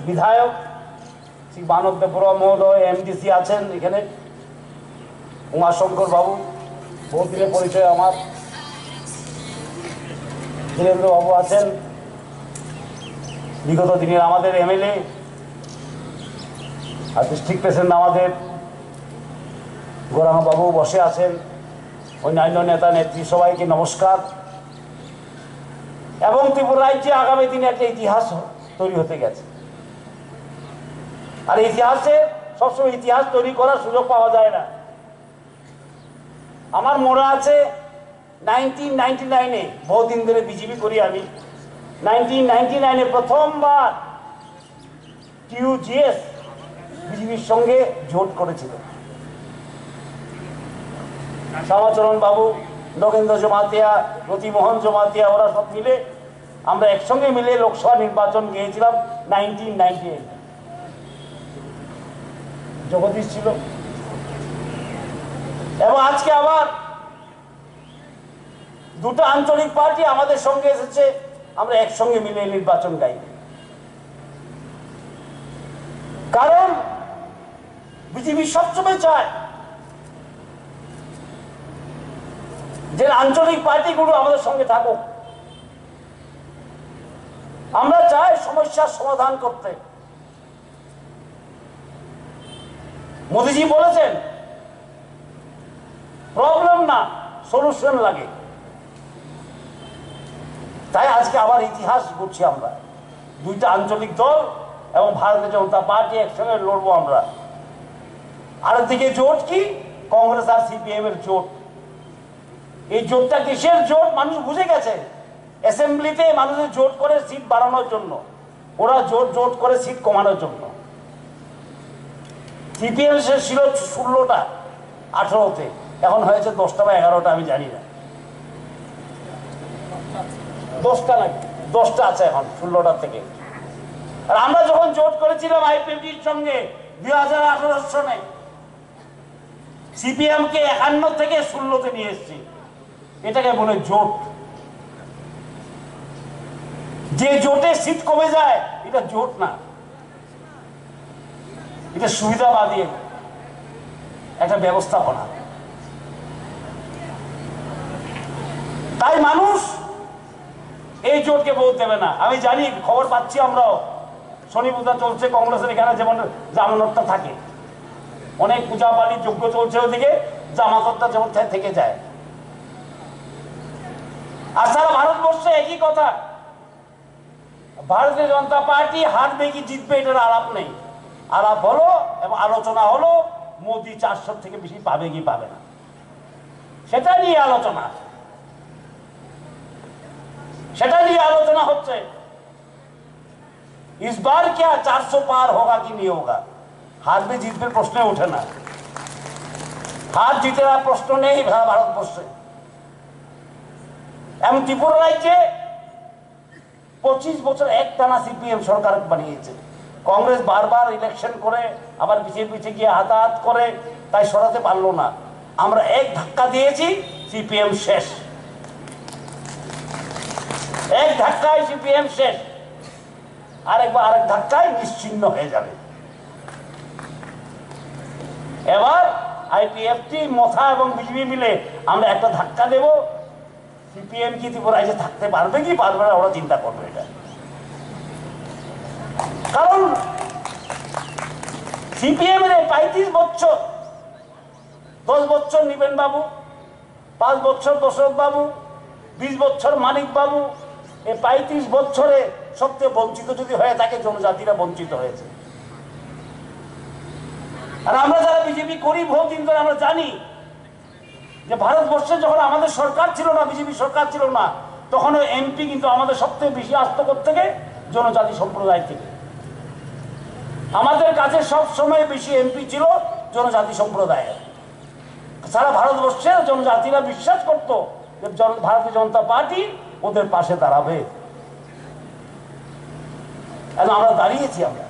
বিধায়ক শ্রী মানব দেববড়ুয়া মহোদয়, এমডিসি আছেন এখানে, উমাশঙ্কর বাবু, বহুদিনের পরিচয় আমার, ধীরেন্দ্র বাবু আছেন, বিগত দিনের আমাদের এমএলএ আর ডিস্ট্রিক্ট প্রেসিডেন্ট আমাদের গৌরাঙ্গ বাবু বসে আছেন, অন্যান্য নেতা নেত্রী, সবাইকে নমস্কার। এবং ত্রিপুরা রাজ্যে আগামী দিনে একটা ইতিহাস তৈরি হতে গেছে। আর ইতিহাসে সবসময় ইতিহাস তৈরি করার সুযোগ পাওয়া যায় না। আমার মনে আছে 1999-এ, বহুদিন ধরে বিজেপি করি আমি, 1999-এ প্রথমবার টিউজিএস বিজেপির সঙ্গে জোট করেছিল। শ্যামাচরণ বাবু, নগেন্দ্র জমাতিয়া, রতিমোহন জমাতিয়া, ওরা সব মিলে আমরা একসঙ্গে মিলে লোকসভা নির্বাচন গিয়েছিলাম 1998। জগদীশ ছিল। এবং আজকে আবার দুটো আঞ্চলিক পার্টি আমাদের সঙ্গে এসেছে, আমরা একসঙ্গে মিলে নির্বাচন গাই। কারণ বিজেপি সবসময় চায় যে আঞ্চলিক পার্টিগুলো আমাদের সঙ্গে থাকুক। আমরা চাই সমস্যার সমাধান করতে। মোদিজি বলেছেন প্রবলেম না, সলিউশন লাগে। তাই আজকে আবার ইতিহাস করছি আমরা, দুইটা আঞ্চলিক দল এবং ভারতীয় জনতা পার্টি একসঙ্গে লড়বো আমরা। আরেকদিকে জোট কি? কংগ্রেস আর সিপিএম এর জোট। এই জোটটা কিসের জোট মানুষ বুঝে গেছে। অ্যাসেম্বলিতে মানুষের জোট করে সিট বাড়ানোর জন্য, ওরা জোট করে সিট কমানোর জন্য। সিপিএম ছিল 16টা 18তে, এখন হয়েছে 10টা বা 11টা, আমি জানি না, 10টা নাকি 10টা আছে এখন 16টার থেকে। আর আমরা যখন জোট করেছিলাম আইপিএফটির সঙ্গে 2018 সনে, সিপিএম কে 51 থেকে 16তে নিয়ে এসেছি। এটাকে বলে জোট। যে জোটে সিট কমে যায় এটা জোট না, এটা সুবিধাবাদী একটা ব্যবস্থাপনা। তাই মানুষ এই জোটকে ভোট দেবে না। আমি জানি, খবর পাচ্ছি আমরাও, শনি পূজা চলছে কংগ্রেসের এখানে, যেমন জামানতটা থাকে, অনেক পূজা পালি যজ্ঞ চলছে, ওদিকে জামানতটা যেমন থেকে যায়। আর সারা ভারতবর্ষে একই কথা, ভারতীয় জনতা পার্টি হারবে কি জিতবে এটার আলাপ নেই। আলাপ হলো এবং আলোচনা হলো মোদি 400 থেকে বেশি পাবে কি পাবে না, সেটা নিয়ে আলোচনা, সেটা নিয়ে আলোচনা হচ্ছে। इस बार क्या 400 पार होगा कि नहीं होगा, हारবে জিতবে প্রশ্ন ওঠে না। হার জিতের প্রশ্ন নেই ভারতবর্ষে। এমন ত্রিপুরা রাজ্যে 25 বছর একটানা সিপিএম সরকার বানিয়েছে। কংগ্রেস বারবার ইলেকশন করে আবার পিছিয়ে পিছিয়ে গিয়ে হাতাহাত করে, তাই সরাতে পারলো না। আমরা এক ধাক্কা দিয়েছি, সিপিএম শেষ। এক ধাক্কায় সিপিএম শেষ, আরেক ধাক্কায় নিশ্চিহ্ন হয়ে যাবে। এবার আইপিএফটি, মথা এবং বিজেপি মিলে আমরা একটা ধাক্কা দেব। সিপিএম কি ত্রিপুরায় যে থাকতে পারবে কি পারবে না, ওরা চিন্তা করবে এটা। কারণ সিপিএম এর 35 বছর, 10 বছর নিবেন বাবু, 5 বছর দশরথ বাবু, 20 বছর মানিক বাবু, এই 35 বছরে সবচেয়ে বঞ্চিত যদি হয়ে থাকে জনজাতিরা বঞ্চিত হয়েছে। আর আমরা যারা বিজেপি করি বহুদিন ধরে, আমরা জানি যে ভারতবর্ষে যখন আমাদের সরকার ছিল না, বিজেপি সরকার ছিল না, তখন এমপি কিন্তু আমাদের সবথেকে বেশি আসতো থেকে জনজাতি সম্প্রদায় থেকে। আমাদের কাছে সব সময় বেশি এমপি ছিল জনজাতি সম্প্রদায়ের। সারা ভারতবর্ষে জনজাতিরা বিশ্বাস করত যে ভারতীয় জনতা পার্টি ওদের পাশে দাঁড়াবে। আমরা দাঁড়িয়েছি। আমরা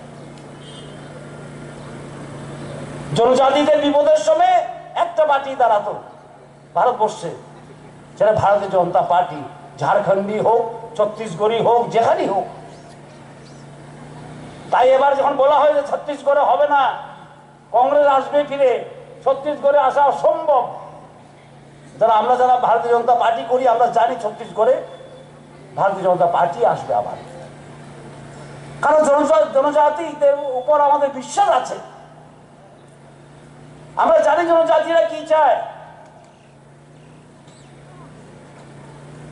জনজাতিদের বিপদের সময় একটা পার্টি দাঁড়াতো ভারতবর্ষে, সেটা ভারতীয় জনতা পার্টি। ঝাড়খণ্ডী হোক, ছত্তিশগড়ি হোক, যেখানেই হোক। তাই এবার যখন বলা হয় যে ছত্তিশগড়ে হবে না, কংগ্রেস আসবে ফিরে, ছত্তিশগড়ে আসা অসম্ভব। আমরা যারা ভারতীয় জনতা পার্টি করি আমরা জানি ছত্তিশগড়ে ভারতীয় জনতা পার্টি আসবে আবার, কারণ জনজাতিদের উপর আমাদের বিশ্বাস আছে। আমরা জানি জনজাতিরা কি চায়।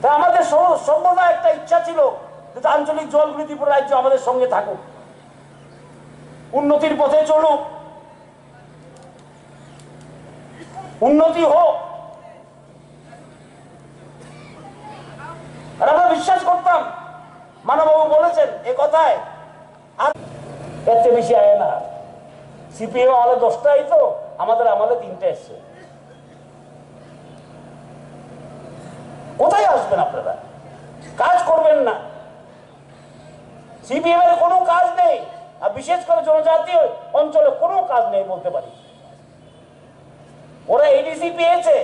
তা আমাদের সর্বদা একটা ইচ্ছা ছিল যে আঞ্চলিক দলগুলি ত্রিপুরা রাজ্য আমাদের সঙ্গে থাকুক, উন্নতির পথে চলুক, উন্নতি হোক। আর আমরা বিশ্বাস করতাম, মানববাবু বলেছেন এ কথায়, আর এর চেয়ে বেশি আয় না। সিপিএম আমলে 10টাই তো, আমাদের আমলে 3টে এসছে। কোথায় আসবেন আপনারা? কাজ করবেন না, সিপিএম এর কোনো কাজ নেই, আর বিশেষ করে জনজাতীয় অঞ্চলে কোনো কাজ নেই বলতে পারি। ওরা এডিসি পেয়েছে,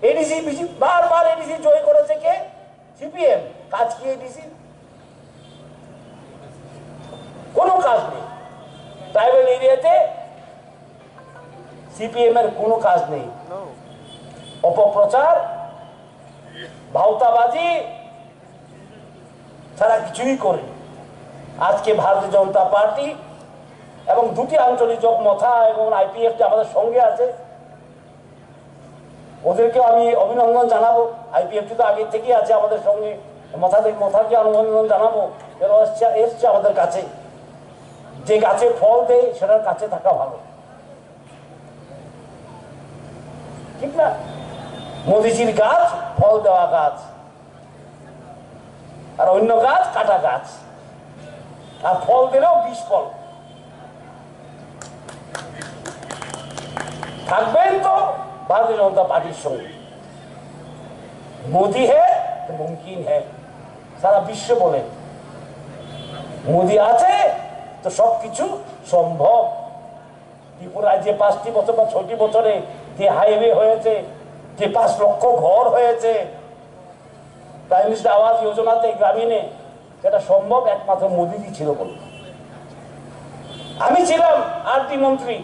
এডিসি বারবার এডিসি জয় করেছে কে? সিপিএম। কাজ কি এডিসি? কোনো কাজ নেই। ট্রাইবাল এরিয়াতে সিপিএম এর কোনো কাজ নেই। অপপ্রচার, ভাওতাবাজি ছাড়া কিছুই করে। আজকে ভারতীয় জনতা পার্টি এবং দুটি আঞ্চলিক জোট মথা এবং আইপিএফ আমাদের সঙ্গে আছে, ওদেরকে আমি অভিনন্দন জানাবো। আইপিএফটি তো আগে থেকেই আছে আমাদের সঙ্গে, মথাকে অভিনন্দন জানাবো। এরা এসছে আমাদের কাছে। যে গাছে ফল দেয় সেটার কাছে থাকা ভালো, ঠিক না? মোদিজির গাছ ফল দেওয়া গাছ, আর অন্য গাছ কাটা গাছ, আর ফল দিলেও বিষ ফল। থাকবেন তো ভারতীয় জনতা পার্টির সঙ্গে। মোদি হ্যাঁ তো মুমকিন হ্যাঁ, সারা বিশ্ব বলে মোদি আছে তো সবকিছু সম্ভব। ত্রিপুরায় যে 5টি বছর বা 6টি বছরে যে হাইওয়ে হয়েছে, যে 5 লক্ষ ঘর হয়েছে প্রাইম মিনিস্টার আবাস যোজনাতে গ্রামীণে, সেটা সম্ভব একমাত্র মোদিজি ছিল বলে। আমি ছিলাম আরটি মন্ত্রী,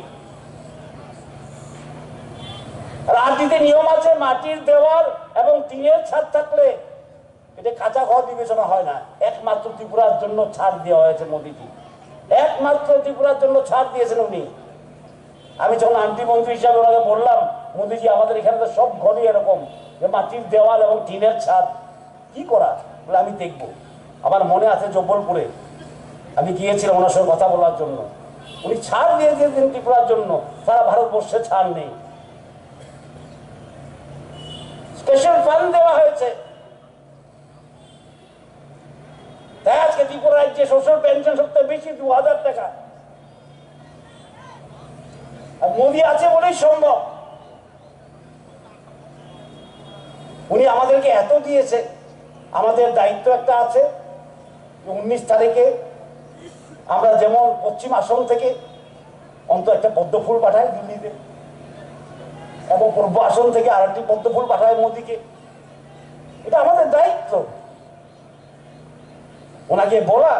আর আরটিতে নিয়ম আছে মাটির দেওয়াল এবং টিনের ছাদ থাকলে এটা কাঁচা ঘর বিবেচনা হয় না। একমাত্র ত্রিপুরার জন্য ছাড় দেওয়া হয়েছে মোদিজি, একমাত্র ত্রিপুরার জন্য ছাড় দিয়েছেন উনি। আমি যখন আরটি মন্ত্রী হিসাবে ওনাকে বললাম, মোদিজি আমাদের এখানে তো সব ঘরই এরকম যে মাটির দেওয়াল এবং টিনের ছাদ, কি করা? বলে আমি দেখবো। আমার মনে আছে জব্বলপুরে আমি গিয়েছিলাম ওনার সঙ্গে কথা বলার জন্য, উনি ছাড় দিয়ে দিয়েছেন ত্রিপুরার জন্য, সারা ভারতবর্ষে ছাড় নেই। স্পেশাল ফান্ড দেওয়া হয়েছে। তাই আজকে ত্রিপুরা রাজ্যে সোশ্যাল পেনশন সবচেয়ে বেশি 2000 টাকা। আর মোদি আছে বলেই সম্ভব। উনি আমাদেরকে এত দিয়েছে, আমাদের দায়িত্ব একটা আছে। 19 তারিখে আমরা যেমন পশ্চিম আসন থেকে অন্তত একটা পদ্ম ফুল পাঠাই দিল্লিতে, এবং পূর্ব আসন থেকে আরেকটি পদ্ম ফুল পাঠায় মোদিকে। এটা আমাদের দায়িত্ব, ওনাকে বলা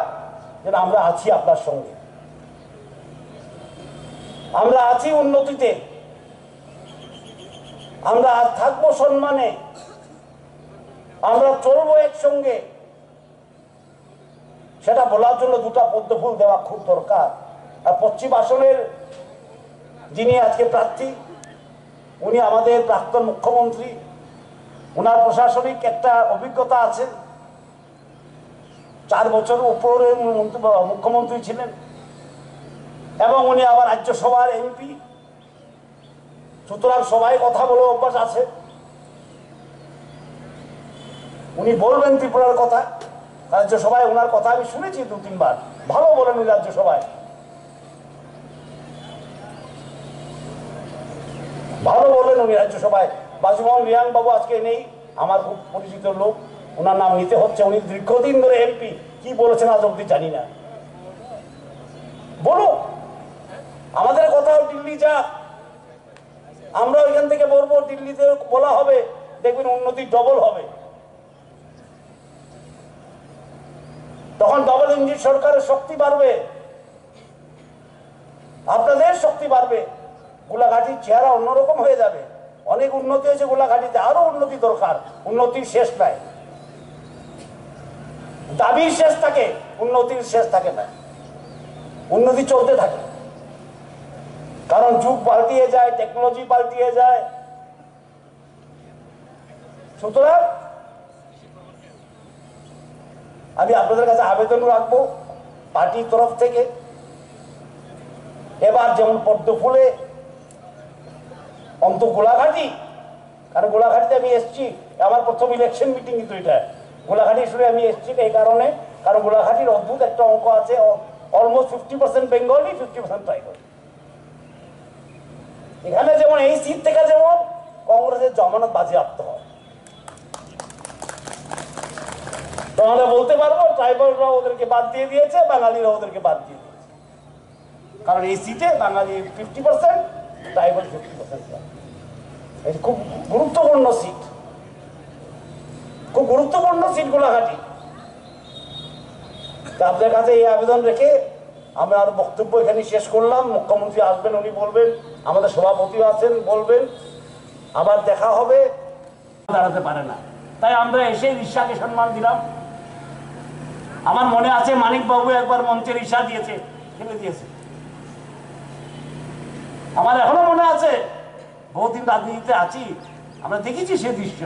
যে আমরা আছি আপনার সঙ্গে, আমরা আছি উন্নতিতে, আমরা থাকবো সম্মানে, আমরা চলবো একসঙ্গে। সেটা বলার জন্য 2টা পদ্ম ফুল দেওয়া খুব দরকার। আর পশ্চিম আসনের যিনি আজকে প্রার্থী, উনি আমাদের প্রাক্তন মুখ্যমন্ত্রী, ওনার প্রশাসনিক একটা অভিজ্ঞতা আছে, 4 বছর উপরে মুখ্যমন্ত্রী ছিলেন, এবং উনি আবার রাজ্যসভার এমপি, সুতরাং সবাই কথা বলে অভ্যাস আছে। উনি বলবেন ত্রিপুরার কথা রাজ্যসভায়, ওনার কথা আমি শুনেছি 2-3 বার, ভালো বলেন উনি রাজ্যসভায়, ভালো বলেন উনি রাজ্যসভায়। বাসুমোহন রিয়াং বাবু আজকে নেই, আমার খুব পরিচিত লোক, ওনার নাম নিতে হচ্ছে। উনি দীর্ঘদিন ধরে এমপি, কি বলেছেন আজ অব্দি জানি না। বলো আমাদের কথাও দিল্লি যা, আমরা ওইখান থেকে বলবো, দিল্লিতে বলা হবে, দেখবেন উন্নতি ডবল হবে। তখন ডবল ইঞ্জিন সরকারের শক্তি বাড়বে, আপনাদের শক্তি বাড়বে, গোলাঘাটির চেহারা অন্যরকম হয়ে যাবে। অনেক উন্নতি হয়েছে গোলাঘাটিতে, আরো উন্নতি দরকার, উন্নতির শেষ নাই। দাবির শেষ থাকে, উন্নতির শেষ থাকে না, উন্নতি চলতে থাকে, কারণ যুগ পাল্টিয়ে যায়, টেকনোলজি পাল্টিয়ে যায়। সুতরাং আমি আপনাদের কাছে আবেদন রাখবো পার্টির তরফ থেকে, এবার যেমন পদ্ম ফুলে অন্ত গোলাঘাটি, কারণ গোলাঘাটিতে আমি এসছি, আমার প্রথম ইলেকশন মিটিং কিন্তু এটা গোলাঘাটি শুনে আমি এসছি এই কারণে, কারণ গোলাঘাটির অদ্ভুত একটা অঙ্ক আছে, অলমোস্ট 50% বেঙ্গলি, 50% ট্রাইবাল। এখানে যেমন এই সিট থেকে যেমন কংগ্রেসের জমানত বাজেয়াপ্ত হয়, তাহলে বলতে পারবো ট্রাইবালরা ওদেরকে বাদ দিয়ে দিয়েছে, বাঙালিরা ওদেরকে বাদ দিয়ে দিয়েছে, কারণ এই সিটে বাঙালি 50%, ট্রাইবাল 50%। এটা খুব গুরুত্বপূর্ণ সিট, খুব গুরুত্বপূর্ণ সিট গোলাঘাটি। আপনাদের কাছে এই আবেদন রেখে আমার বক্তব্য এখানে শেষ করলাম। মুখ্যমন্ত্রী আসবেন, উনি বলবেন, আমাদের সভাপতিও আছেন, বলবেন, আবার দেখা হবে। দাঁড়াতে পারে না, তাই আমরা এসে রিক্সাকে সম্মান দিলাম। আমার মনে আছে মানিকবাবু একবার মঞ্চের রিক্সা দিয়েছে, ফেলে দিয়েছে, আমার এখনো মনে আছে। বহুদিন রাজনীতিতে আছি, আমরা দেখেছি সে দৃশ্য।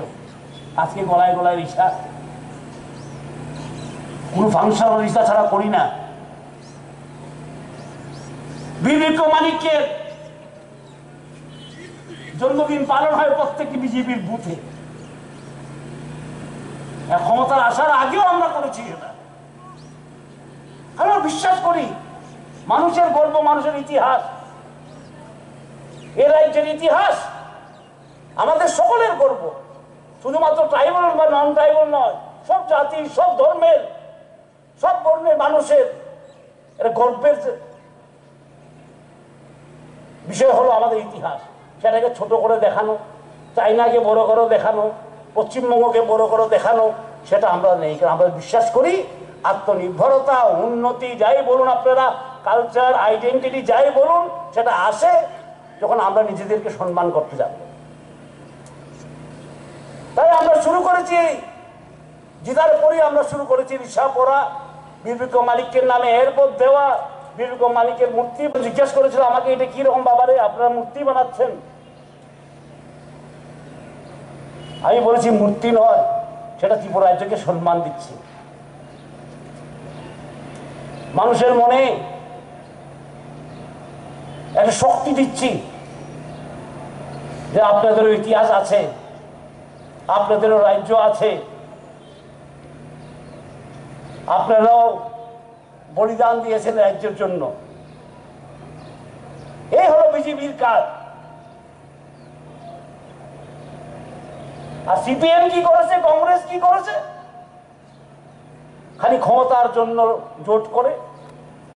আজকে গলায় গলায় রিক্সা, কোন ফাংশন রিক্সা ছাড়া করি না। বীর মানিকের জন্মদিন পালন হয় প্রত্যেকটি বিজেপির বুথে, ক্ষমতার আসার আগেও আমরা করেছি এটা। আমরা বিশ্বাস করি মানুষের গর্ব, মানুষের ইতিহাস, এ রাজ্যের ইতিহাস আমাদের সকলের গর্ব, শুধুমাত্র ট্রাইবাল বা নন ট্রাইবাল নয়, সব জাতি, সব ধর্মের, সব বর্ণের মানুষের এটা গর্বের বিষয় হলো আমাদের ইতিহাস। সেটাকে ছোট করে দেখানো, চাইনাকে বড় করে দেখানো, পশ্চিমবঙ্গকে বড় করে দেখানো, সেটা আমরা নেই। আমরা বিশ্বাস করি আত্মনির্ভরতা, উন্নতি যাই বলুন আপনারা, কালচার, আইডেন্টিটি যাই বলুন, সেটা আসে যখন আমরা নিজেদেরকে সম্মান করতে যাব। তাই আমরা শুরু করেছি, জিতার পরই আমরা শুরু করেছি রিক্সা পড়া, বীর মালিকের নামে এয়ারপোর্ট দেওয়া, বীর মালিকের মূর্তি। জিজ্ঞেস করেছিল আমাকে, এটা কি রকম বাবারে আপনারা মূর্তি বানাচ্ছেন? আমি বলেছি মূর্তি নয়, সেটা ত্রিপুরা রাজ্যকে সম্মান দিচ্ছি, মানুষের মনে একটা শক্তি দিচ্ছি যে আপনাদেরও ইতিহাস আছে, আপনাদেরও রাজ্য আছে, আপনারাও বলিদান দিয়েছেন রাজ্যের জন্য। এই হলো বিজেপির কাজ। আর সিপিএম কি করেছে, কংগ্রেস কি করেছে? খালি ক্ষমতার জন্য জোট করে